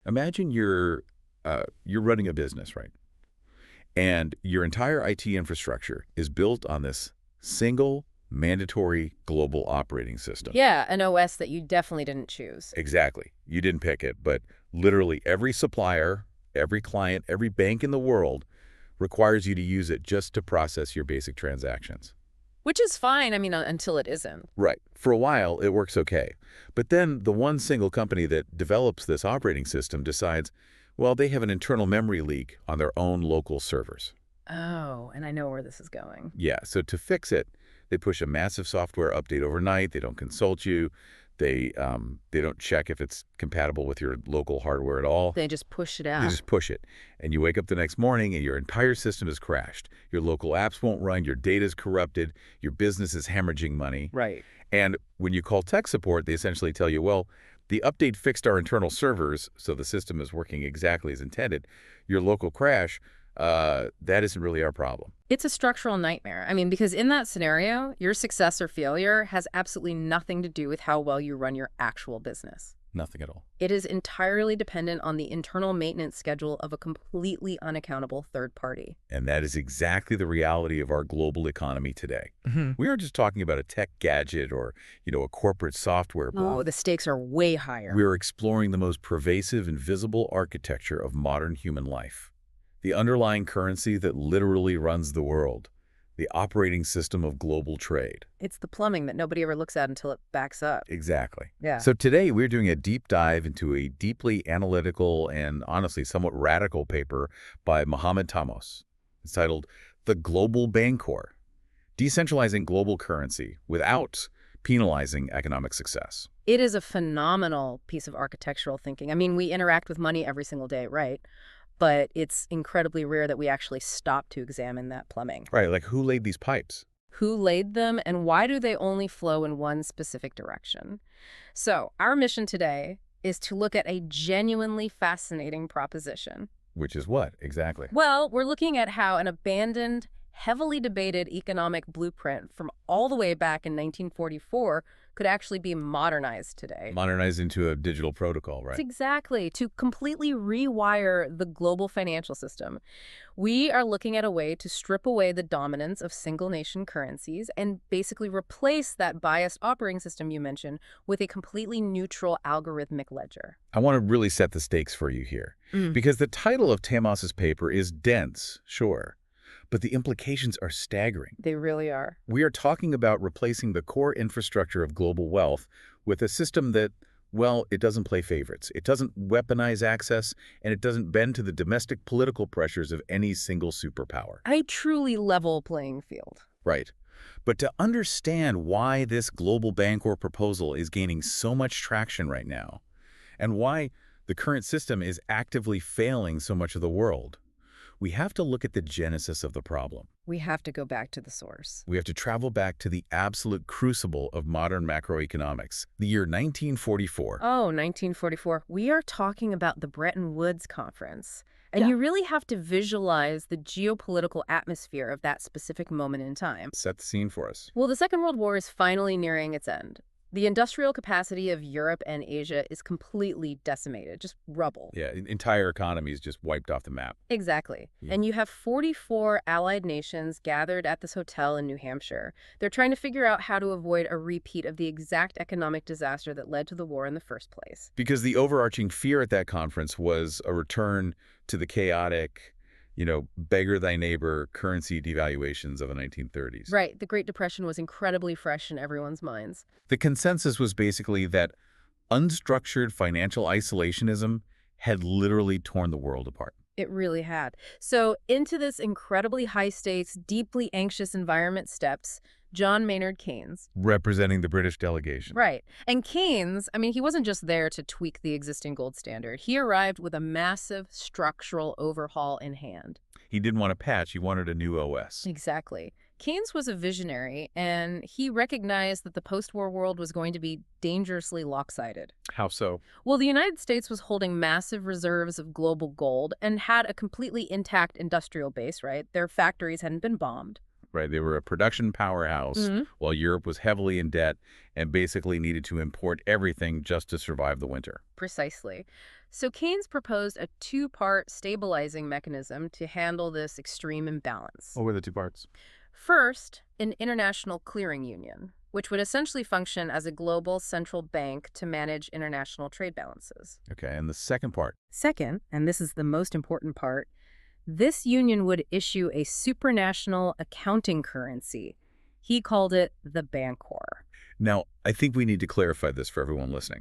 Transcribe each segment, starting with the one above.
Imagine you're running a business, right? And your entire IT infrastructure is built on this single mandatory global operating system. Yeah, an OS that you definitely didn't choose. Exactly. You didn't pick it, but literally every supplier, every client, every bank in the world requires you to use it just to process your basic transactions. Which is fine, I mean, until it isn't. Right. For a while, it works okay. But then the one single company that develops this operating system decides, well, they have an internal memory leak on their own local servers. Oh, and I know where this is going. Yeah, so to fix it, they push a massive software update overnight. They don't consult you. They don't check if it's compatible with your local hardware at all. They just push it They out. just push it. And you wake up the next morning and your entire system is crashed. Your local apps won't run, your data is corrupted, your business is hemorrhaging money. Right. And when you call tech support, they essentially tell you, well, the update fixed our internal servers, so the system is working exactly as intended. Your local crash, that isn't really our problem. It's a structural nightmare. I mean, because in that scenario, your success or failure has absolutely nothing to do with how well you run your actual business. Nothing at all. It is entirely dependent on the internal maintenance schedule of a completely unaccountable third party. And that is exactly the reality of our global economy today. We aren't just talking about a tech gadget or, a corporate software Oh, booth. the stakes are way higher. We're exploring the most pervasive and visible architecture of modern human life. The underlying currency that literally runs the world. The operating system of global trade. It's the plumbing that nobody ever looks at until it backs up. Exactly. Yeah. So today we're doing a deep dive into a deeply analytical and honestly somewhat radical paper by Mohammed Tamos. It's titled The Global Bancor, Decentralizing Global Currency Without Penalizing Economic Success. It is a phenomenal piece of architectural thinking. I mean, we interact with money every single day, right? But it's incredibly rare that we actually stop to examine that plumbing. Right, like who laid these pipes? Who laid them, and why do they only flow in one specific direction? So, our mission today is to look at a genuinely fascinating proposition. Which is what, exactly? Well, we're looking at how an abandoned, heavily debated economic blueprint from all the way back in 1944 could actually be modernized today. Modernized into a digital protocol, right? Exactly, to completely rewire the global financial system. We are looking at a way to strip away the dominance of single-nation currencies and basically replace that biased operating system you mentioned with a completely neutral algorithmic ledger. I want to really set the stakes for you here, because the title of Tamos's paper is dense, sure, but the implications are staggering. They really are. We are talking about replacing the core infrastructure of global wealth with a system that, well, it doesn't play favorites. It doesn't weaponize access, and it doesn't bend to the domestic political pressures of any single superpower. A truly level playing field. Right. But to understand why this Global Bancor proposal is gaining so much traction right now, and why the current system is actively failing so much of the world, we have to look at the genesis of the problem. We have to go back to the source. We have to travel back to the absolute crucible of modern macroeconomics, the year 1944. Oh, 1944. We are talking about the Bretton Woods Conference. And you really have to visualize the geopolitical atmosphere of that specific moment in time. Set the scene for us. Well, the Second World War is finally nearing its end. The industrial capacity of Europe and Asia is completely decimated, just rubble. Yeah, entire economies just wiped off the map. Exactly. Yeah. And you have 44 allied nations gathered at this hotel in New Hampshire. They're trying to figure out how to avoid a repeat of the exact economic disaster that led to the war in the first place. Because the overarching fear at that conference was a return to the chaotic, beggar thy neighbor currency devaluations of the 1930s. Right. The Great Depression was incredibly fresh in everyone's minds. The consensus was basically that unstructured financial isolationism had literally torn the world apart. It really had. So into this incredibly high-stakes, deeply anxious environment steps John Maynard Keynes. Representing the British delegation. Right. And Keynes, I mean, he wasn't just there to tweak the existing gold standard. He arrived with a massive structural overhaul in hand. He didn't want a patch, he wanted a new OS. Exactly. Keynes was a visionary, and he recognized that the post-war world was going to be dangerously lopsided. How so? Well, the United States was holding massive reserves of global gold and had a completely intact industrial base, right? Their factories hadn't been bombed. right? They were a production powerhouse Hmm. while Europe was heavily in debt and basically needed to import everything just to survive the winter. Precisely. So Keynes proposed a two-part stabilizing mechanism to handle this extreme imbalance. What were the two parts? First, an international clearing union, which would essentially function as a global central bank to manage international trade balances. Okay, and the second part. Second, and this is the most important part, this union would issue a supranational accounting currency. He called it the Bancor. Now, I think we need to clarify this for everyone listening.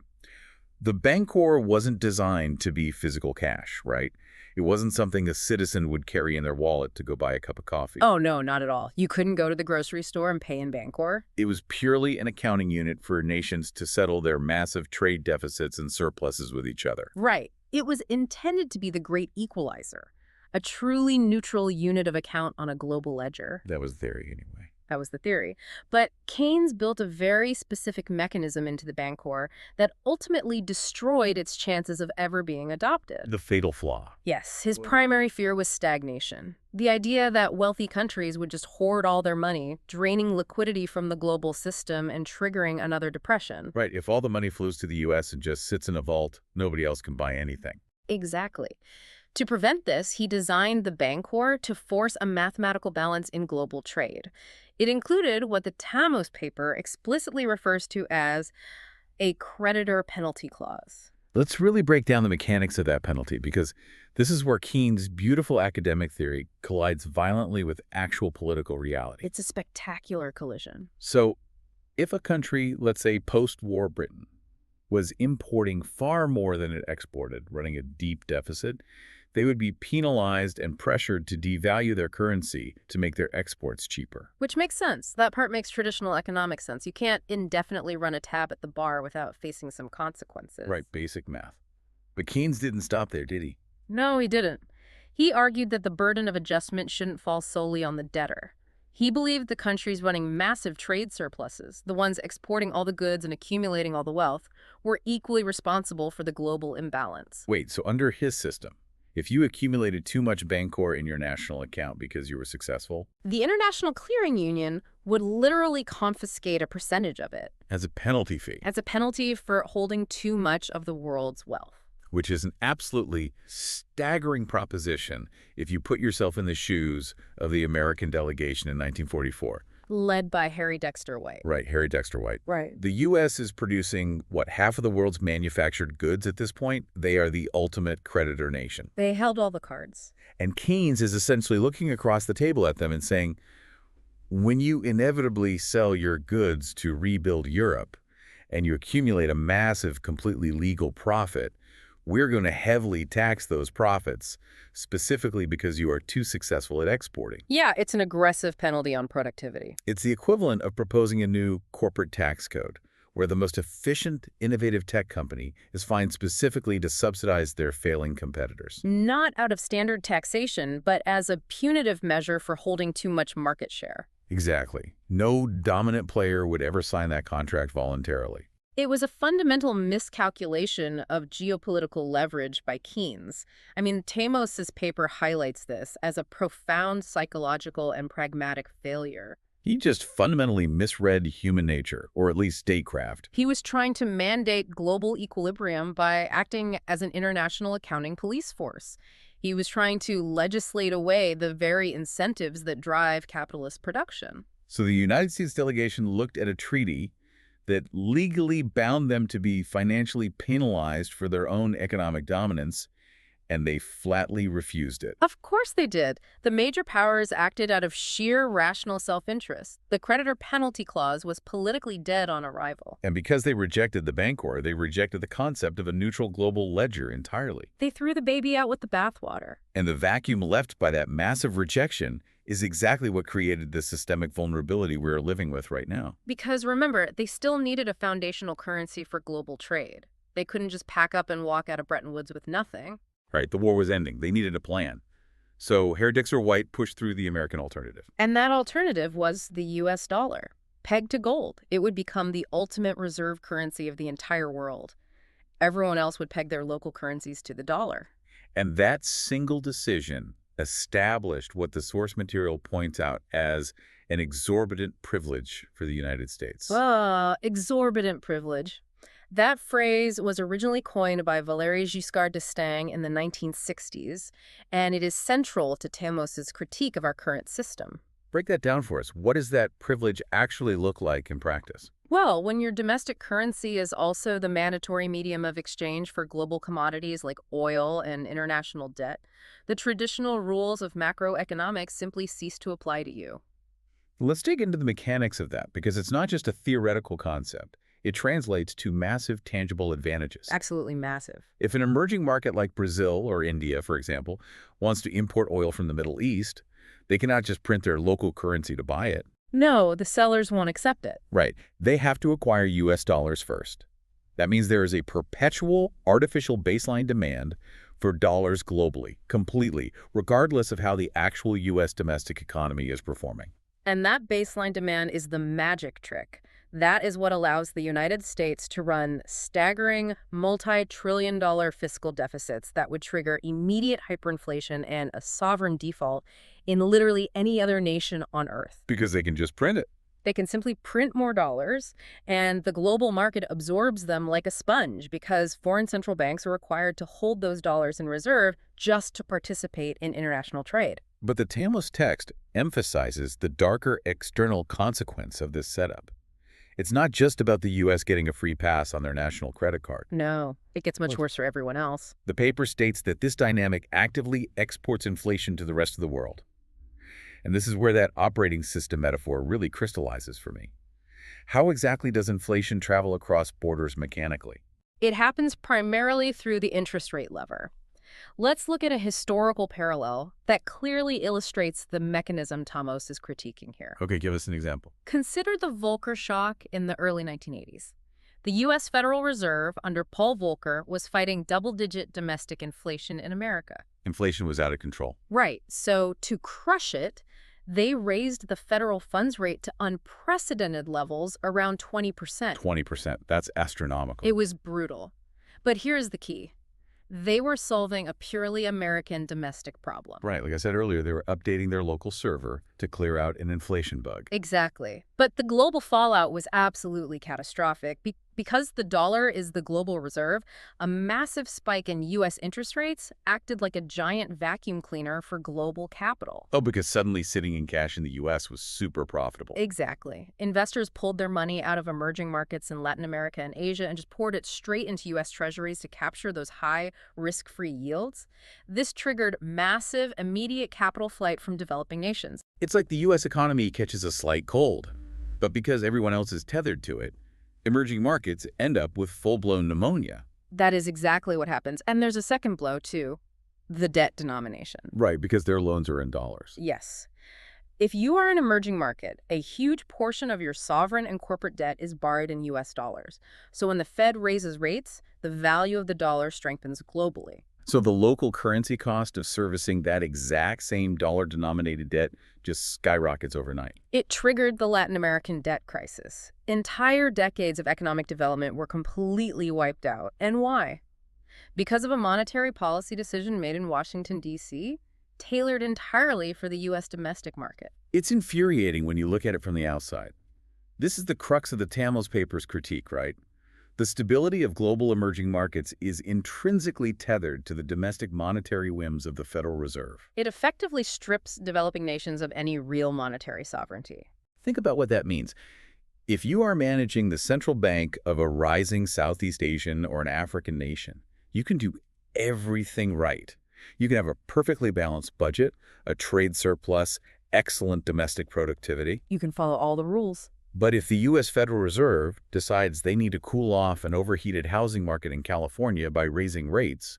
The Bancor wasn't designed to be physical cash, right? It wasn't something a citizen would carry in their wallet to go buy a cup of coffee. Oh, no, not at all. You couldn't go to the grocery store and pay in Bancor? It was purely an accounting unit for nations to settle their massive trade deficits and surpluses with each other. Right. It was intended to be the great equalizer, a truly neutral unit of account on a global ledger. That was the theory, anyway. That was the theory. But Keynes built a very specific mechanism into the Bancor that ultimately destroyed its chances of ever being adopted. The fatal flaw. Yes, his primary fear was stagnation. The idea that wealthy countries would just hoard all their money, draining liquidity from the global system and triggering another depression. Right, if all the money flows to the U.S. and just sits in a vault, nobody else can buy anything. Exactly. To prevent this, he designed the Bancor to force a mathematical balance in global trade. It included what the Tamos paper explicitly refers to as a creditor penalty clause. Let's really break down the mechanics of that penalty, because this is where Keynes' beautiful academic theory collides violently with actual political reality. It's a spectacular collision. So, if a country, let's say post-war Britain, was importing far more than it exported, running a deep deficit, they would be penalized and pressured to devalue their currency to make their exports cheaper. Which makes sense. That part makes traditional economic sense. You can't indefinitely run a tab at the bar without facing some consequences. Right, basic math. But Keynes didn't stop there, did he? No, he didn't. He argued that the burden of adjustment shouldn't fall solely on the debtor. He believed the countries running massive trade surpluses, the ones exporting all the goods and accumulating all the wealth, were equally responsible for the global imbalance. Wait, so under his system, if you accumulated too much Bancor in your national account because you were successful, The International Clearing Union would literally confiscate a percentage of it as a penalty fee, as a penalty for holding too much of the world's wealth. which is an absolutely staggering proposition if you put yourself in the shoes of the American delegation in 1944. Led by Harry Dexter White. Right, Harry Dexter White. Right. The U.S. is producing, what, half of the world's manufactured goods at this point? They are the ultimate creditor nation. They held all the cards. And Keynes is essentially looking across the table at them and saying, when you inevitably sell your goods to rebuild Europe and you accumulate a massive, completely legal profit, we're going to heavily tax those profits, specifically because you are too successful at exporting. Yeah, it's an aggressive penalty on productivity. It's the equivalent of proposing a new corporate tax code, where the most efficient, innovative tech company is fined specifically to subsidize their failing competitors. Not out of standard taxation, but as a punitive measure for holding too much market share. Exactly. No dominant player would ever sign that contract voluntarily. It was a fundamental miscalculation of geopolitical leverage by Keynes. I mean, Tamos's paper highlights this as a profound psychological and pragmatic failure. He just fundamentally misread human nature, or at least statecraft. He was trying to mandate global equilibrium by acting as an international accounting police force. He was trying to legislate away the very incentives that drive capitalist production. So the United States delegation looked at a treaty that legally bound them to be financially penalized for their own economic dominance, and they flatly refused it. Of course they did. The major powers acted out of sheer rational self-interest. The creditor penalty clause was politically dead on arrival. And because they rejected the Bancor, they rejected the concept of a neutral global ledger entirely. They threw the baby out with the bathwater. And the vacuum left by that massive rejection is exactly what created the systemic vulnerability we're living with right now. Because remember, they still needed a foundational currency for global trade. They couldn't just pack up and walk out of Bretton Woods with nothing. Right, the war was ending. They needed a plan. So Harry Dexter White pushed through the American alternative. And that alternative was the US dollar. Pegged to gold, it would become the ultimate reserve currency of the entire world. Everyone else would peg their local currencies to the dollar. And that single decision established what the source material points out as an exorbitant privilege for the United States. Exorbitant privilege. That phrase was originally coined by Valéry Giscard d'Estaing in the 1960s, and it is central to Tamos's critique of our current system. Break that down for us. What does that privilege actually look like in practice? Well, when your domestic currency is also the mandatory medium of exchange for global commodities like oil and international debt, the traditional rules of macroeconomics simply cease to apply to you. Let's dig into the mechanics of that, because it's not just a theoretical concept. It translates to massive tangible advantages. Absolutely massive. If an emerging market like Brazil or India, for example, wants to import oil from the Middle East, they cannot just print their local currency to buy it. No, the sellers won't accept it. Right. They have to acquire U.S. dollars first. That means there is a perpetual artificial baseline demand for dollars globally, completely, regardless of how the actual U.S. domestic economy is performing. And that baseline demand is the magic trick. That is what allows the United States to run staggering multi-trillion-dollar fiscal deficits that would trigger immediate hyperinflation and a sovereign default in literally any other nation on Earth. Because they can just print it. They can simply print more dollars, and the global market absorbs them like a sponge because foreign central banks are required to hold those dollars in reserve just to participate in international trade. But the Tamos text emphasizes the darker external consequence of this setup. It's not just about the U.S. getting a free pass on their national credit card. No, it gets much worse for everyone else. The paper states that this dynamic actively exports inflation to the rest of the world. And this is where that operating system metaphor really crystallizes for me. How exactly does inflation travel across borders mechanically? It happens primarily through the interest rate lever. Let's look at a historical parallel that clearly illustrates the mechanism Tamos is critiquing here. Okay, give us an example. Consider the Volcker shock in the early 1980s. The U.S. Federal Reserve under Paul Volcker was fighting double-digit domestic inflation in America. Inflation was out of control. Right. So to crush it, they raised the federal funds rate to unprecedented levels around 20%. 20%. That's astronomical. It was brutal. But here's the key. They were solving a purely American domestic problem. Right. Like I said earlier, they were updating their local server to clear out an inflation bug. Exactly. But the global fallout was absolutely catastrophic. Because the dollar is the global reserve, a massive spike in U.S. interest rates acted like a giant vacuum cleaner for global capital. Oh, because suddenly sitting in cash in the U.S. was super profitable. Exactly. Investors pulled their money out of emerging markets in Latin America and Asia and just poured it straight into U.S. treasuries to capture those high risk-free yields. This triggered massive, immediate capital flight from developing nations. It's like the U.S. economy catches a slight cold. But because everyone else is tethered to it, emerging markets end up with full-blown pneumonia. That is exactly what happens. And there's a second blow, too. The debt denomination. Right, because their loans are in dollars. Yes. If you are an emerging market, a huge portion of your sovereign and corporate debt is borrowed in U.S. dollars. So when the Fed raises rates, the value of the dollar strengthens globally. So the local currency cost of servicing that exact same dollar-denominated debt just skyrockets overnight. It triggered the Latin American debt crisis. Entire decades of economic development were completely wiped out. And why? Because of a monetary policy decision made in Washington, D.C., tailored entirely for the U.S. domestic market. It's infuriating when you look at it from the outside. This is the crux of the Tamos paper's critique, right? The stability of global emerging markets is intrinsically tethered to the domestic monetary whims of the Federal Reserve. It effectively strips developing nations of any real monetary sovereignty. Think about what that means. If you are managing the central bank of a rising Southeast Asian or an African nation, you can do everything right. You can have a perfectly balanced budget, a trade surplus, excellent domestic productivity. You can follow all the rules. But if the U.S. Federal Reserve decides they need to cool off an overheated housing market in California by raising rates,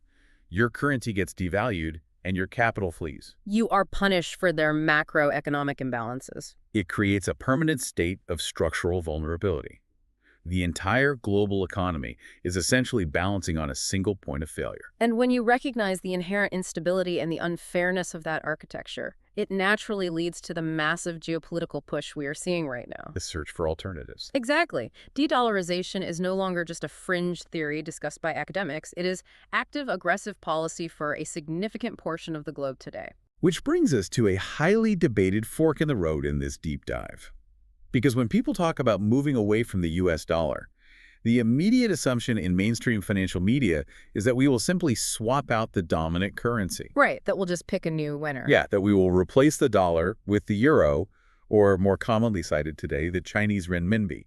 your currency gets devalued and your capital flees. You are punished for their macroeconomic imbalances. It creates a permanent state of structural vulnerability. The entire global economy is essentially balancing on a single point of failure. And when you recognize the inherent instability and the unfairness of that architecture, it naturally leads to the massive geopolitical push we are seeing right now. The search for alternatives. Exactly. De-dollarization is no longer just a fringe theory discussed by academics. It is active, aggressive policy for a significant portion of the globe today. Which brings us to a highly debated fork in the road in this deep dive. Because when people talk about moving away from the US dollar, the immediate assumption in mainstream financial media is that we will simply swap out the dominant currency. Right, that we'll just pick a new winner. Yeah, that we will replace the dollar with the euro, or more commonly cited today, the Chinese renminbi.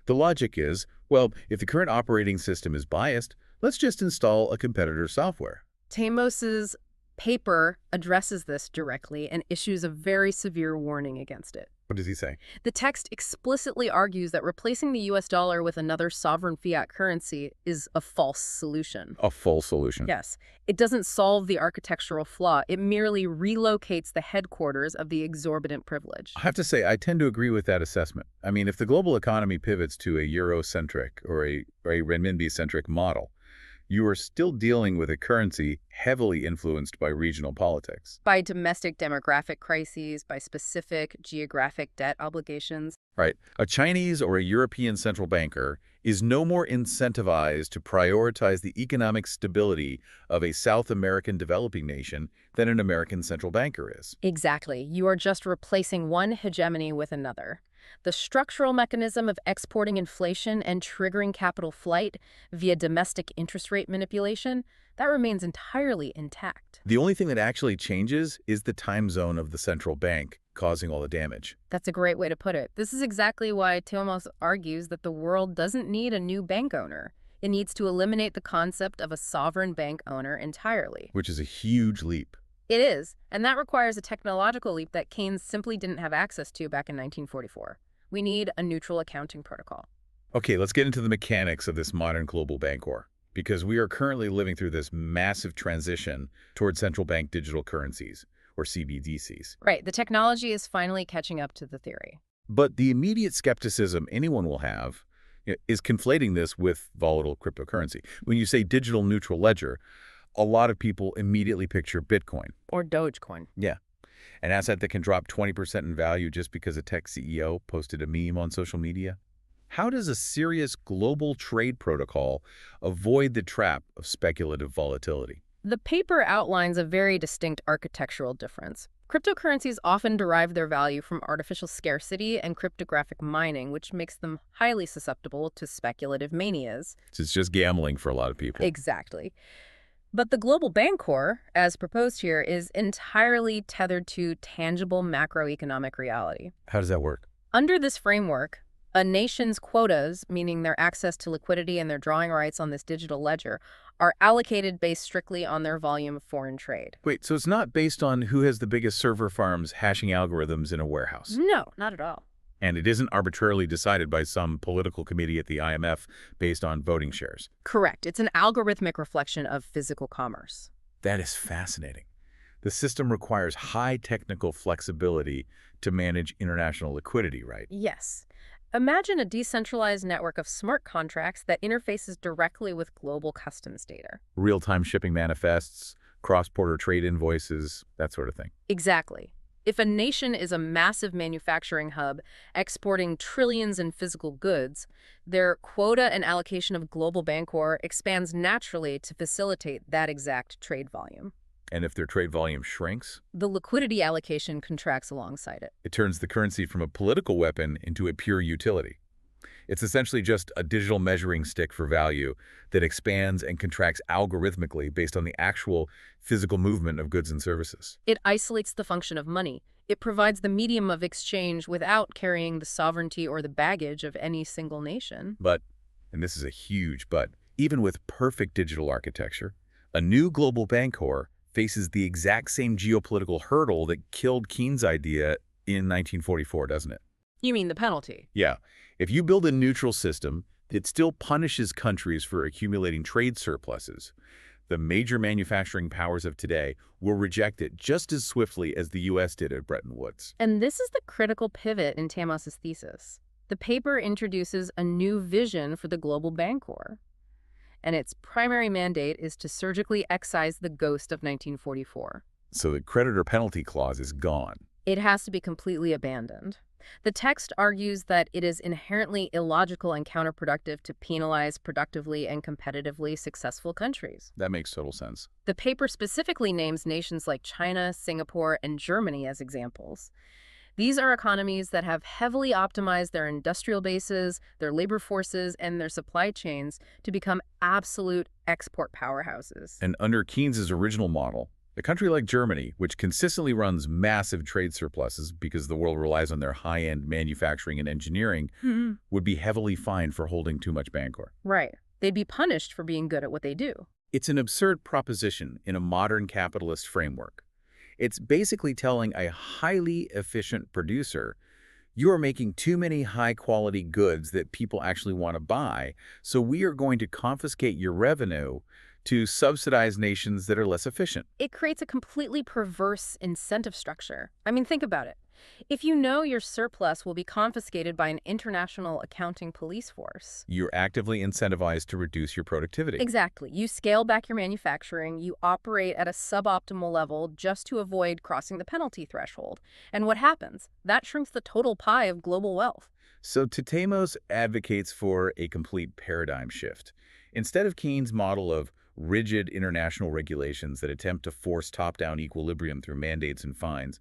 The logic is, well, if the current operating system is biased, let's just install a competitor's software. Tamos's paper addresses this directly and issues a very severe warning against it. What does he say? The text explicitly argues that replacing the US dollar with another sovereign fiat currency is a false solution. A full solution. Yes. It doesn't solve the architectural flaw. It merely relocates the headquarters of the exorbitant privilege. I have to say, I tend to agree with that assessment. I mean, if the global economy pivots to a Euro-centric or a renminbi-centric model, you are still dealing with a currency heavily influenced by regional politics. By domestic demographic crises, by specific geographic debt obligations. Right. A Chinese or a European central banker is no more incentivized to prioritize the economic stability of a South American developing nation than an American central banker is. Exactly. You are just replacing one hegemony with another. The structural mechanism of exporting inflation and triggering capital flight via domestic interest rate manipulation, that remains entirely intact. The only thing that actually changes is the time zone of the central bank causing all the damage. That's a great way to put it. This is exactly why Tamos argues that the world doesn't need a new bank owner. It needs to eliminate the concept of a sovereign bank owner entirely. Which is a huge leap. It is, and that requires a technological leap that Keynes simply didn't have access to back in 1944. We need a neutral accounting protocol. Okay, let's get into the mechanics of this modern global bancor, because we are currently living through this massive transition toward central bank digital currencies, or CBDCs. Right, the technology is finally catching up to the theory. But the immediate skepticism anyone will have is conflating this with volatile cryptocurrency. When you say digital neutral ledger, a lot of people immediately picture Bitcoin. Or Dogecoin. Yeah. An asset that can drop 20% in value just because a tech CEO posted a meme on social media. How does a serious global trade protocol avoid the trap of speculative volatility? The paper outlines a very distinct architectural difference. Cryptocurrencies often derive their value from artificial scarcity and cryptographic mining, which makes them highly susceptible to speculative manias. It's just gambling for a lot of people. Exactly. But the Global Bancor, as proposed here, is entirely tethered to tangible macroeconomic reality. How does that work? Under this framework, a nation's quotas, meaning their access to liquidity and their drawing rights on this digital ledger, are allocated based strictly on their volume of foreign trade. Wait, so it's not based on who has the biggest server farms hashing algorithms in a warehouse? No, not at all. And it isn't arbitrarily decided by some political committee at the IMF based on voting shares. Correct. It's an algorithmic reflection of physical commerce. That is fascinating. The system requires high technical flexibility to manage international liquidity, right? Yes. Imagine a decentralized network of smart contracts that interfaces directly with global customs data. Real-time shipping manifests, cross-border trade invoices, that sort of thing. Exactly. If a nation is a massive manufacturing hub exporting trillions in physical goods, their quota and allocation of Global Bancor expands naturally to facilitate that exact trade volume. And if their trade volume shrinks, the liquidity allocation contracts alongside it. It turns the currency from a political weapon into a pure utility. It's essentially just a digital measuring stick for value that expands and contracts algorithmically based on the actual physical movement of goods and services. It isolates the function of money. It provides the medium of exchange without carrying the sovereignty or the baggage of any single nation. But, and this is a huge but, even with perfect digital architecture, a new global bancor faces the exact same geopolitical hurdle that killed Keynes' idea in 1944, doesn't it? You mean the penalty? Yeah. If you build a neutral system, it still punishes countries for accumulating trade surpluses. The major manufacturing powers of today will reject it just as swiftly as the U.S. did at Bretton Woods. And this is the critical pivot in Tamos's thesis. The paper introduces a new vision for the Global Bancor, and its primary mandate is to surgically excise the ghost of 1944. So the creditor penalty clause is gone. It has to be completely abandoned. The text argues that it is inherently illogical and counterproductive to penalize productively and competitively successful countries. That makes total sense. The paper specifically names nations like China, Singapore, and Germany as examples. These are economies that have heavily optimized their industrial bases, their labor forces, and their supply chains to become absolute export powerhouses. And under Keynes's original model, a country like Germany, which consistently runs massive trade surpluses because the world relies on their high-end manufacturing and engineering, would be heavily fined for holding too much Bancor. Right. They'd be punished for being good at what they do. It's an absurd proposition in a modern capitalist framework. It's basically telling a highly efficient producer, you are making too many high-quality goods that people actually want to buy, so we are going to confiscate your revenue to subsidize nations that are less efficient. It creates a completely perverse incentive structure. I mean, think about it. If you know your surplus will be confiscated by an international accounting police force. You're actively incentivized to reduce your productivity. Exactly. You scale back your manufacturing, you operate at a suboptimal level just to avoid crossing the penalty threshold. And what happens? That shrinks the total pie of global wealth. So Tatemos advocates for a complete paradigm shift. Instead of Keynes' model of rigid international regulations that attempt to force top-down equilibrium through mandates and fines,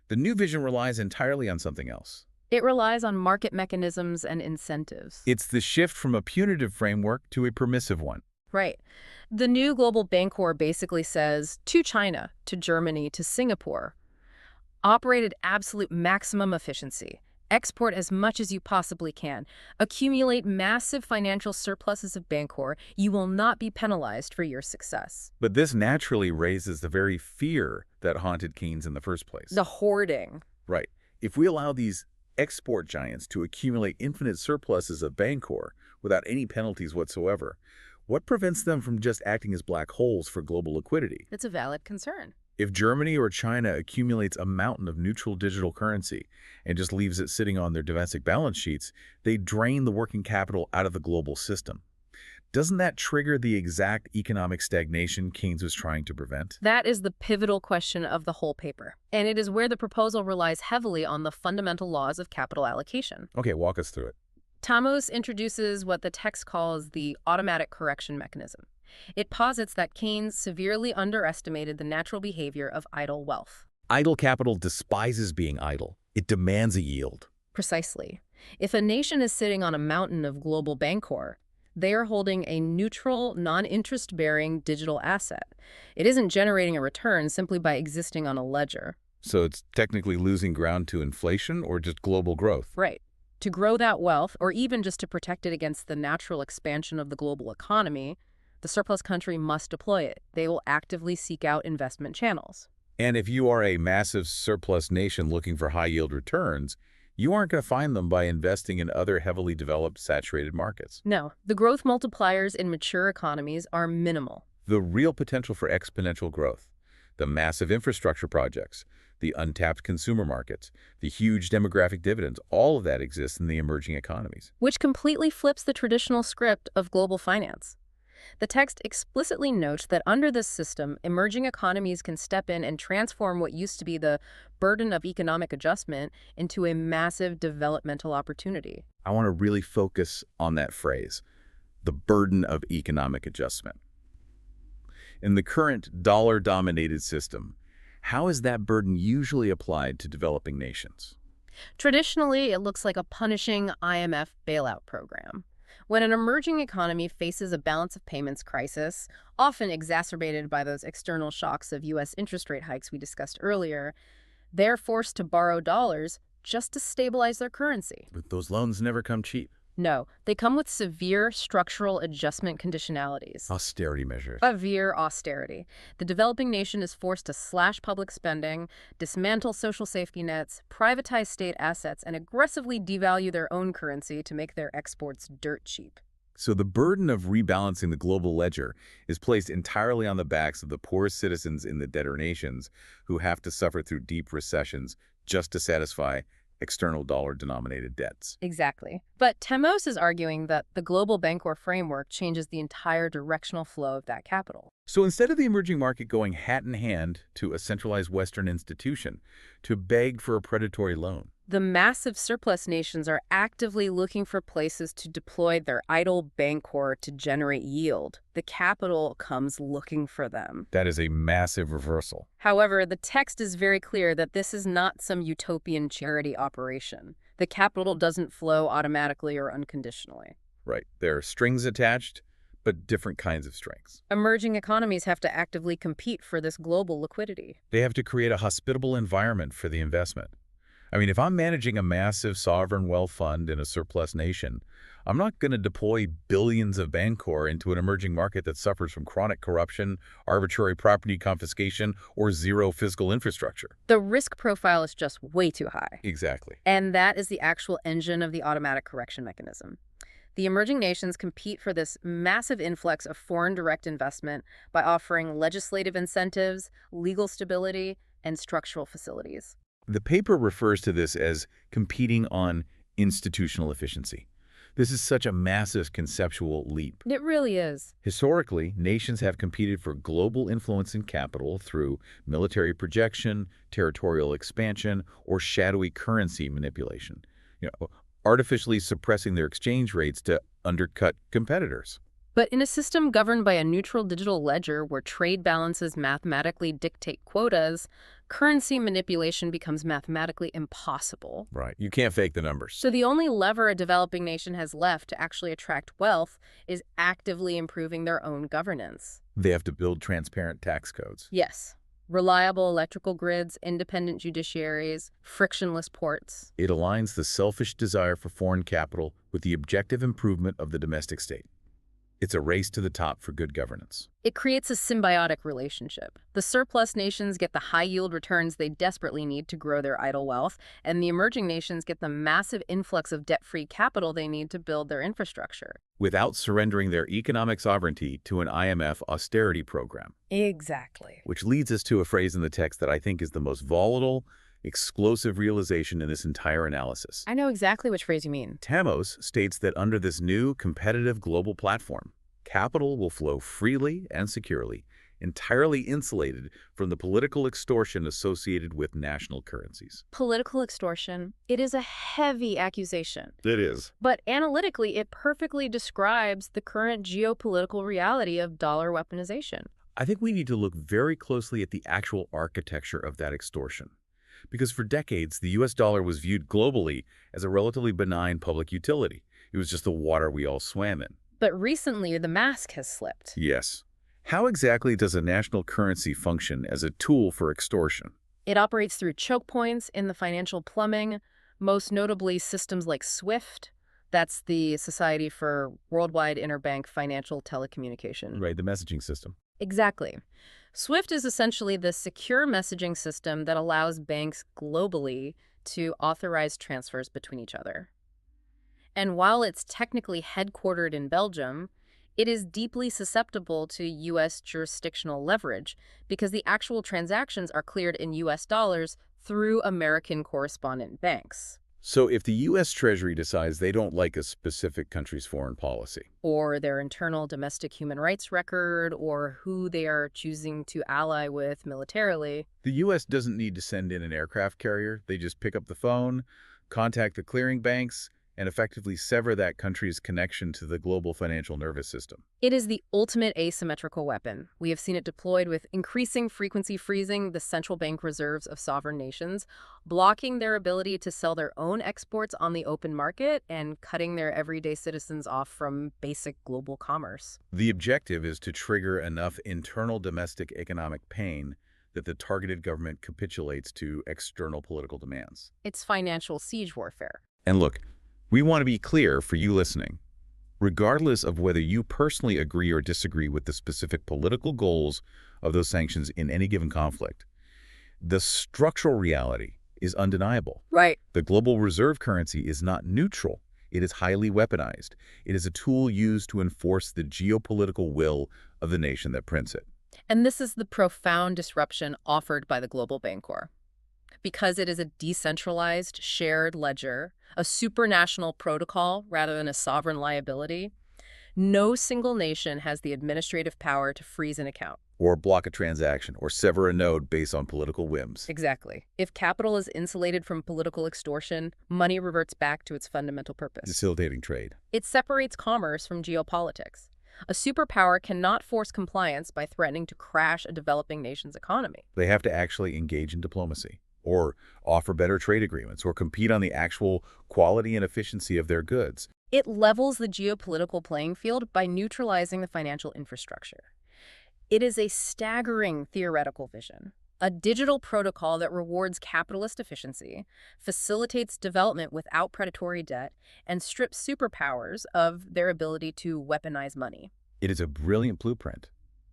the new vision relies entirely on something else. It relies on market mechanisms and incentives. It's the shift from a punitive framework to a permissive one. Right. The new Global Bancor basically says to China, to Germany, to Singapore, operate at absolute maximum efficiency. Export as much as you possibly can. Accumulate massive financial surpluses of Bancor. You will not be penalized for your success. But this naturally raises the very fear that haunted Keynes in the first place. The hoarding. Right. If we allow these export giants to accumulate infinite surpluses of Bancor without any penalties whatsoever, what prevents them from just acting as black holes for global liquidity? It's a valid concern. If Germany or China accumulates a mountain of neutral digital currency and just leaves it sitting on their domestic balance sheets, they drain the working capital out of the global system. Doesn't that trigger the exact economic stagnation Keynes was trying to prevent? That is the pivotal question of the whole paper, and it is where the proposal relies heavily on the fundamental laws of capital allocation. Okay, walk us through it. Tatemos introduces what the text calls the automatic correction mechanism. It posits that Keynes severely underestimated the natural behavior of idle wealth. Idle capital despises being idle. It demands a yield. Precisely. If a nation is sitting on a mountain of global Bancor, they are holding a neutral, non-interest-bearing digital asset. It isn't generating a return simply by existing on a ledger. So it's technically losing ground to inflation or just global growth? Right. To grow that wealth, or even just to protect it against the natural expansion of the global economy, the surplus country must deploy it. They will actively seek out investment channels. And if you are a massive surplus nation looking for high-yield returns, you aren't going to find them by investing in other heavily developed, saturated markets. No, the growth multipliers in mature economies are minimal. The real potential for exponential growth, the massive infrastructure projects, the untapped consumer markets, the huge demographic dividends, all of that exists in the emerging economies. Which completely flips the traditional script of global finance. The text explicitly notes that under this system, emerging economies can step in and transform what used to be the burden of economic adjustment into a massive developmental opportunity. I want to really focus on that phrase, the burden of economic adjustment. In the current dollar-dominated system, how is that burden usually applied to developing nations? Traditionally, it looks like a punishing IMF bailout program. When an emerging economy faces a balance of payments crisis, often exacerbated by those external shocks of U.S. interest rate hikes we discussed earlier, they're forced to borrow dollars just to stabilize their currency. But those loans never come cheap. No, they come with severe structural adjustment conditionalities. Austerity measures. Severe austerity. The developing nation is forced to slash public spending, dismantle social safety nets, privatize state assets, and aggressively devalue their own currency to make their exports dirt cheap. So the burden of rebalancing the global ledger is placed entirely on the backs of the poorest citizens in the debtor nations who have to suffer through deep recessions just to satisfy external dollar-denominated debts. Exactly. But Tatemos is arguing that the Global Bancor framework changes the entire directional flow of that capital. So instead of the emerging market going hat in hand to a centralized Western institution to beg for a predatory loan, The massive surplus nations are actively looking for places to deploy their idle bancor to generate yield. The capital comes looking for them. That is a massive reversal. However, the text is very clear that this is not some utopian charity operation. The capital doesn't flow automatically or unconditionally. Right. There are strings attached, but different kinds of strings. Emerging economies have to actively compete for this global liquidity. They have to create a hospitable environment for the investment. I mean, if I'm managing a massive sovereign wealth fund in a surplus nation, I'm not going to deploy billions of Bancor into an emerging market that suffers from chronic corruption, arbitrary property confiscation, or zero fiscal infrastructure. The risk profile is just way too high. Exactly. And that is the actual engine of the automatic correction mechanism. The emerging nations compete for this massive influx of foreign direct investment by offering legislative incentives, legal stability, and structural facilities. The paper refers to this as competing on institutional efficiency. This is such a massive conceptual leap. It really is. Historically, nations have competed for global influence and capital through military projection, territorial expansion, or shadowy currency manipulation, artificially suppressing their exchange rates to undercut competitors. But in a system governed by a neutral digital ledger where trade balances mathematically dictate quotas, currency manipulation becomes mathematically impossible. Right. You can't fake the numbers. So the only lever a developing nation has left to actually attract wealth is actively improving their own governance. They have to build transparent tax codes. Yes. Reliable electrical grids, independent judiciaries, frictionless ports. It aligns the selfish desire for foreign capital with the objective improvement of the domestic state. It's a race to the top for good governance. It creates a symbiotic relationship. The surplus nations get the high-yield returns they desperately need to grow their idle wealth, and the emerging nations get the massive influx of debt-free capital they need to build their infrastructure. Without surrendering their economic sovereignty to an IMF austerity program. Exactly. Which leads us to a phrase in the text that I think is the most volatile, explosive realization in this entire analysis. I know exactly which phrase you mean. Tamos states that under this new competitive global platform, capital will flow freely and securely, entirely insulated from the political extortion associated with national currencies. Political extortion. It is a heavy accusation. It is. But analytically, it perfectly describes the current geopolitical reality of dollar weaponization. I think we need to look very closely at the actual architecture of that extortion. Because for decades, the U.S. dollar was viewed globally as a relatively benign public utility. It was just the water we all swam in. But recently, the mask has slipped. Yes. How exactly does a national currency function as a tool for extortion? It operates through choke points in the financial plumbing, most notably systems like SWIFT. That's the Society for Worldwide Interbank Financial Telecommunication. Right, the messaging system. Exactly. SWIFT is essentially the secure messaging system that allows banks globally to authorize transfers between each other. And while it's technically headquartered in Belgium, it is deeply susceptible to U.S. jurisdictional leverage because the actual transactions are cleared in U.S. dollars through American correspondent banks. So if the U.S. Treasury decides they don't like a specific country's foreign policy, or their internal domestic human rights record, or who they are choosing to ally with militarily, the U.S. doesn't need to send in an aircraft carrier. They just pick up the phone, contact the clearing banks, and effectively sever that country's connection to the global financial nervous system. It is the ultimate asymmetrical weapon. We have seen it deployed with increasing frequency, freezing the central bank reserves of sovereign nations, blocking their ability to sell their own exports on the open market, and cutting their everyday citizens off from basic global commerce. The objective is to trigger enough internal domestic economic pain that the targeted government capitulates to external political demands. It's financial siege warfare. And look, we want to be clear for you listening. Regardless of whether you personally agree or disagree with the specific political goals of those sanctions in any given conflict, the structural reality is undeniable. Right. The global reserve currency is not neutral. It is highly weaponized. It is a tool used to enforce the geopolitical will of the nation that prints it. And this is the profound disruption offered by the Global Bancor. Because it is a decentralized, shared ledger, a supranational protocol rather than a sovereign liability, No single nation has the administrative power to freeze an account. Or block a transaction, or sever a node based on political whims. Exactly. If capital is insulated from political extortion, money reverts back to its fundamental purpose. Facilitating trade. It separates commerce from geopolitics. A superpower cannot force compliance by threatening to crash a developing nation's economy. They have to actually engage in diplomacy, or offer better trade agreements, or compete on the actual quality and efficiency of their goods. It levels the geopolitical playing field by neutralizing the financial infrastructure. It is a staggering theoretical vision. A digital protocol that rewards capitalist efficiency, facilitates development without predatory debt, and strips superpowers of their ability to weaponize money. It is a brilliant blueprint.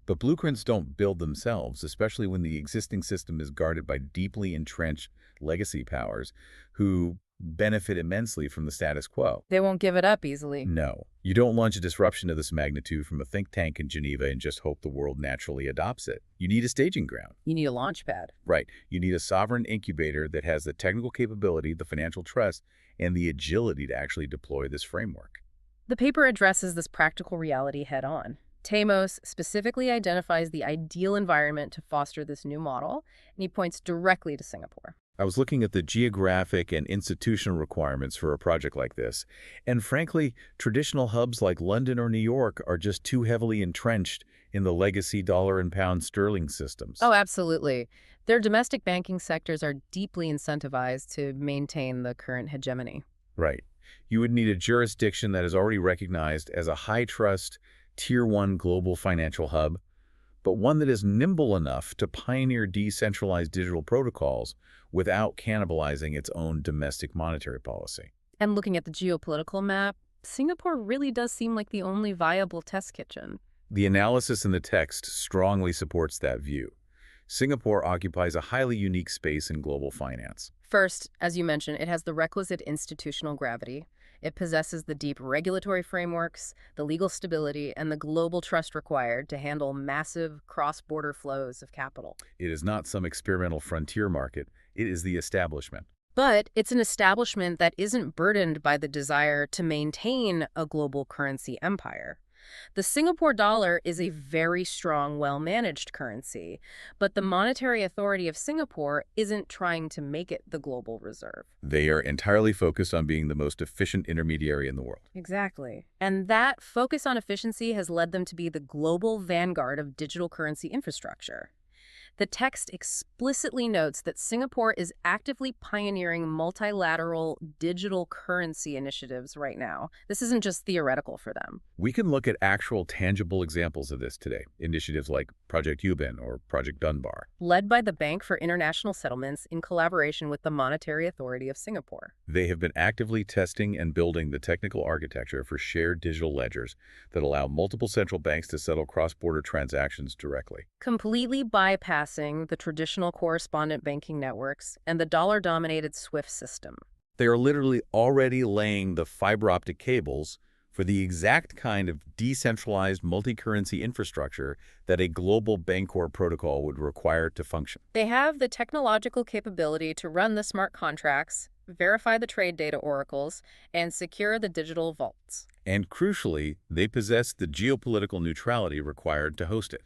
But blueprints don't build themselves, especially when the existing system is guarded by deeply entrenched legacy powers who benefit immensely from the status quo. They won't give it up easily. No, you don't launch a disruption of this magnitude from a think tank in Geneva and just hope the world naturally adopts it. You need a staging ground. You need a launch pad. Right. You need a sovereign incubator that has the technical capability, the financial trust, and the agility to actually deploy this framework. The paper addresses this practical reality head-on. Tamos specifically identifies the ideal environment to foster this new model, and he points directly to Singapore. I was looking at the geographic and institutional requirements for a project like this, and frankly, traditional hubs like London or New York are just too heavily entrenched in the legacy dollar and pound sterling systems. Oh, absolutely. Their domestic banking sectors are deeply incentivized to maintain the current hegemony. Right. You would need a jurisdiction that is already recognized as a high-trust, Tier 1 global financial hub, but one that is nimble enough to pioneer decentralized digital protocols without cannibalizing its own domestic monetary policy. And looking at the geopolitical map, Singapore really does seem like the only viable test kitchen. The analysis in the text strongly supports that view. Singapore occupies a highly unique space in global finance. First, as you mentioned, it has the requisite institutional gravity. It possesses the deep regulatory frameworks, the legal stability, and the global trust required to handle massive cross-border flows of capital. It is not some experimental frontier market. It is the establishment. But it's an establishment that isn't burdened by the desire to maintain a global currency empire. The Singapore dollar is a very strong, well-managed currency, but the monetary authority of Singapore isn't trying to make it the global reserve. They are entirely focused on being the most efficient intermediary in the world. Exactly. And that focus on efficiency has led them to be the global vanguard of digital currency infrastructure. The text explicitly notes that Singapore is actively pioneering multilateral digital currency initiatives right now. This isn't just theoretical for them. We can look at actual tangible examples of this today. Initiatives like Project Yuban or Project Dunbar. Led by the Bank for International Settlements in collaboration with the Monetary Authority of Singapore. They have been actively testing and building the technical architecture for shared digital ledgers that allow multiple central banks to settle cross-border transactions directly. Completely bypassing the traditional correspondent banking networks and the dollar-dominated SWIFT system. They are literally already laying the fiber optic cables for the exact kind of decentralized multi-currency infrastructure that a global Bancor protocol would require to function. They have the technological capability to run the smart contracts, verify the trade data oracles, and secure the digital vaults. And crucially, they possess the geopolitical neutrality required to host it.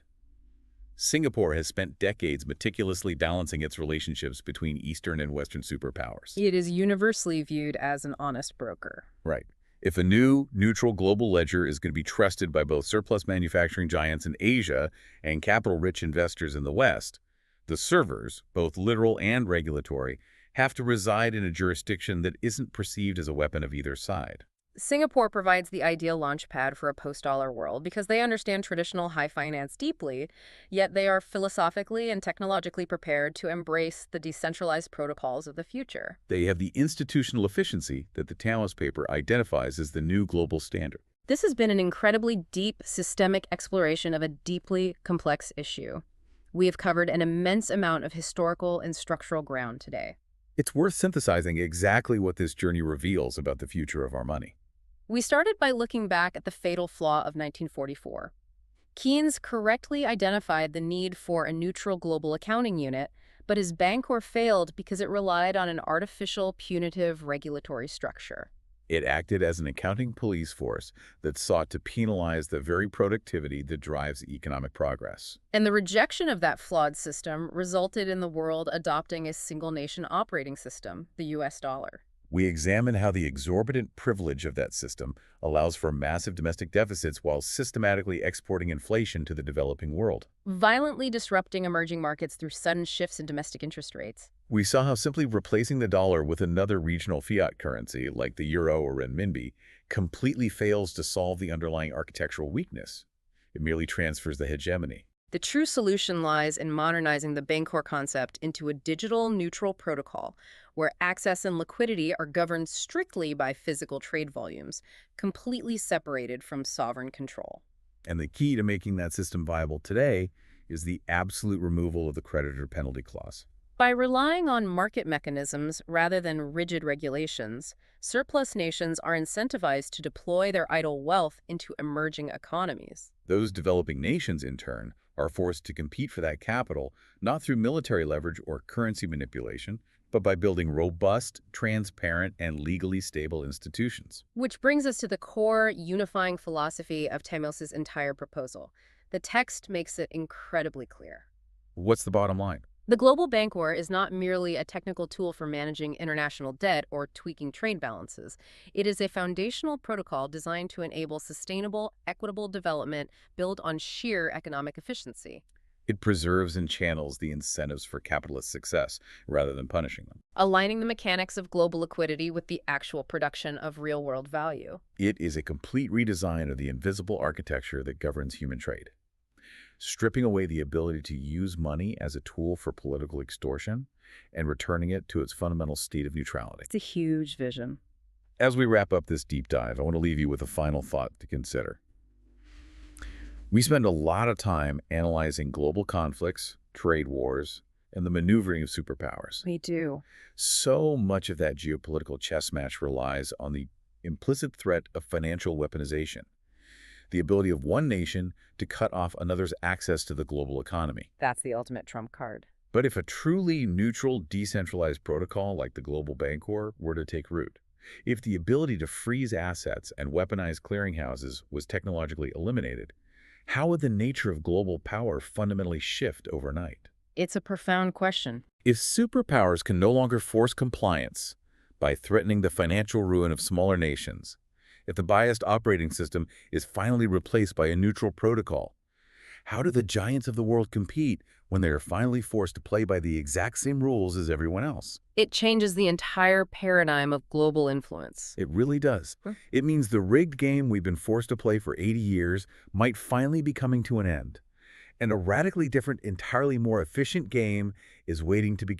Singapore has spent decades meticulously balancing its relationships between Eastern and Western superpowers. It is universally viewed as an honest broker. Right. If a new, neutral global ledger is going to be trusted by both surplus manufacturing giants in Asia and capital-rich investors in the West, the servers, both literal and regulatory, have to reside in a jurisdiction that isn't perceived as a weapon of either side. Singapore provides the ideal launchpad for a post-dollar world because they understand traditional high finance deeply, yet they are philosophically and technologically prepared to embrace the decentralized protocols of the future. They have the institutional efficiency that the Tamos paper identifies as the new global standard. This has been an incredibly deep, systemic exploration of a deeply complex issue. We have covered an immense amount of historical and structural ground today. It's worth synthesizing exactly what this journey reveals about the future of our money. We started by looking back at the fatal flaw of 1944. Keynes correctly identified the need for a neutral global accounting unit, but his Bancor failed because it relied on an artificial, punitive regulatory structure. It acted as an accounting police force that sought to penalize the very productivity that drives economic progress. And the rejection of that flawed system resulted in the world adopting a single nation operating system, the US dollar. We examine how the exorbitant privilege of that system allows for massive domestic deficits while systematically exporting inflation to the developing world. Violently disrupting emerging markets through sudden shifts in domestic interest rates. We saw how simply replacing the dollar with another regional fiat currency, like the euro or renminbi, completely fails to solve the underlying architectural weakness. It merely transfers the hegemony. The true solution lies in modernizing the Bancor concept into a digital neutral protocol where access and liquidity are governed strictly by physical trade volumes, completely separated from sovereign control. And the key to making that system viable today is the absolute removal of the creditor penalty clause. By relying on market mechanisms rather than rigid regulations, surplus nations are incentivized to deploy their idle wealth into emerging economies. Those developing nations, in turn, are forced to compete for that capital not through military leverage or currency manipulation, but by building robust, transparent, and legally stable institutions. Which brings us to the core unifying philosophy of Tamos's entire proposal. The text makes it incredibly clear. What's the bottom line? The Global Bancor is not merely a technical tool for managing international debt or tweaking trade balances. It is a foundational protocol designed to enable sustainable, equitable development built on sheer economic efficiency. It preserves and channels the incentives for capitalist success rather than punishing them. Aligning the mechanics of global liquidity with the actual production of real-world value. It is a complete redesign of the invisible architecture that governs human trade, stripping away the ability to use money as a tool for political extortion and returning it to its fundamental state of neutrality. It's a huge vision. As we wrap up this deep dive, I want to leave you with a final thought to consider. We spend a lot of time analyzing global conflicts, trade wars, and the maneuvering of superpowers. We do. So much of that geopolitical chess match relies on the implicit threat of financial weaponization, the ability of one nation to cut off another's access to the global economy. That's the ultimate trump card. But if a truly neutral, decentralized protocol like the Global Bancor were to take root, if the ability to freeze assets and weaponize clearinghouses was technologically eliminated, how would the nature of global power fundamentally shift overnight? It's a profound question. If superpowers can no longer force compliance by threatening the financial ruin of smaller nations, if the biased operating system is finally replaced by a neutral protocol, how do the giants of the world compete when they are finally forced to play by the exact same rules as everyone else? It changes the entire paradigm of global influence. It really does. It means the rigged game we've been forced to play for 80 years might finally be coming to an end. And a radically different, entirely more efficient game is waiting to begin.